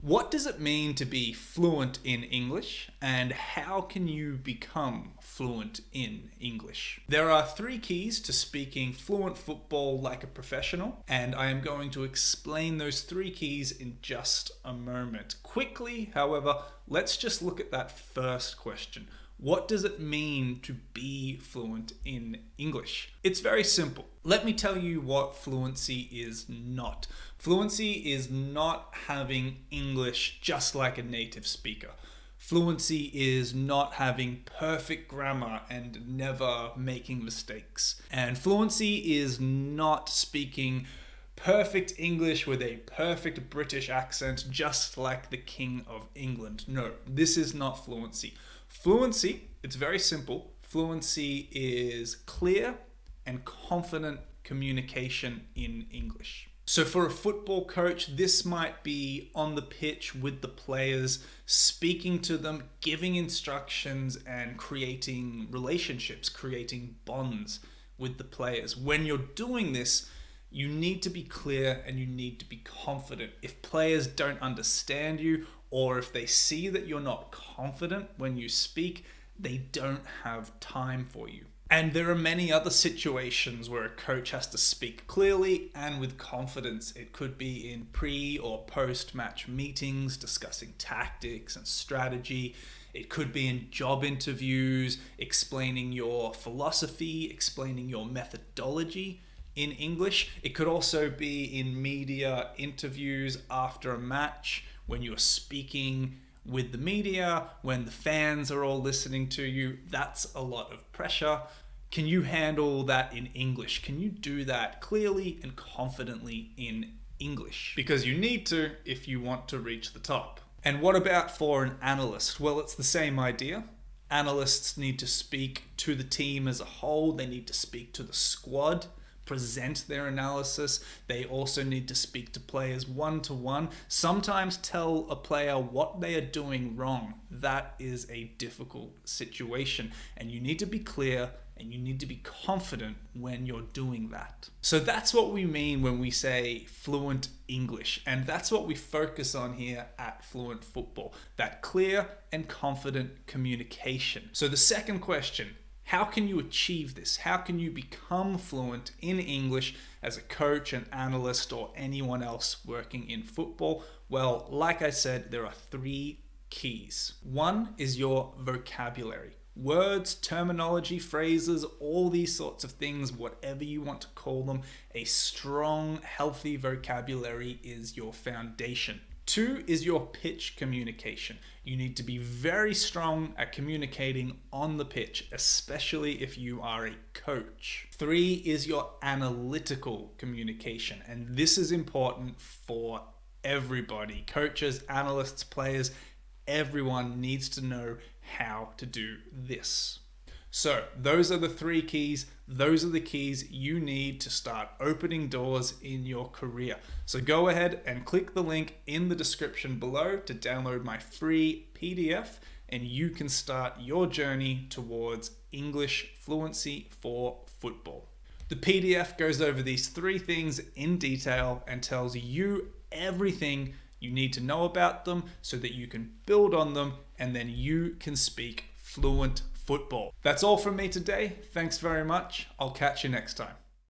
What does it mean to be fluent in English, and how can you become fluent in English? There are 3 keys to speaking fluent football like a professional, and I am going to explain those 3 keys in just a moment. Quickly, however, let's just look at that first question. What does it mean to be fluent in English? It's very simple. Let me tell you what fluency is not. Fluency is not having English just like a native speaker. Fluency is not having perfect grammar and never making mistakes. And fluency is not speaking perfect English with a perfect British accent just like the King of England. No, this is not fluency. Fluency, it's very simple. Fluency is clear and confident communication in English. So for a football coach, this might be on the pitch with the players, speaking to them, giving instructions, and creating relationships, creating bonds with the players. When you're doing this, you need to be clear and you need to be confident. If players don't understand you, or if they see that you're not confident when you speak, they don't have time for you. And there are many other situations where a coach has to speak clearly and with confidence. It could be in pre or post-match meetings discussing tactics and strategy. It could be in job interviews, explaining your philosophy, explaining your methodology in English. It could also be in media interviews after a match when you're speaking with the media, when the fans are all listening to you. That's a lot of pressure. Can you handle that in English? Can you do that clearly and confidently in English? Because you need to if you want to reach the top. And what about for an analyst? Well, it's the same idea. Analysts need to speak to the team as a whole. They need to speak to the squad, present their analysis. They also need to speak to players one-to-one. Sometimes tell a player what they are doing wrong. That is a difficult situation, and you need to be clear and you need to be confident when you're doing that. So that's what we mean when we say fluent English, and that's what we focus on here at Fluent Football, that clear and confident communication. So the second question: how can you achieve this? How can you become fluent in English as a coach, an analyst, or anyone else working in football? Well, like I said, there are 3 keys. 1 is your vocabulary. Words, terminology, phrases, all these sorts of things, whatever you want to call them, a strong, healthy vocabulary is your foundation. 2 is your pitch communication. You need to be very strong at communicating on the pitch, especially if you are a coach. 3 is your analytical communication, and this is important for everybody. Coaches, analysts, players, everyone needs to know how to do this. So those are the 3 keys. Those are the keys you need to start opening doors in your career. So go ahead and click the link in the description below to download my free PDF, and you can start your journey towards English fluency for football. The PDF goes over these 3 things in detail and tells you everything you need to know about them so that you can build on them and then you can speak fluent football. That's all from me today. Thanks very much. I'll catch you next time.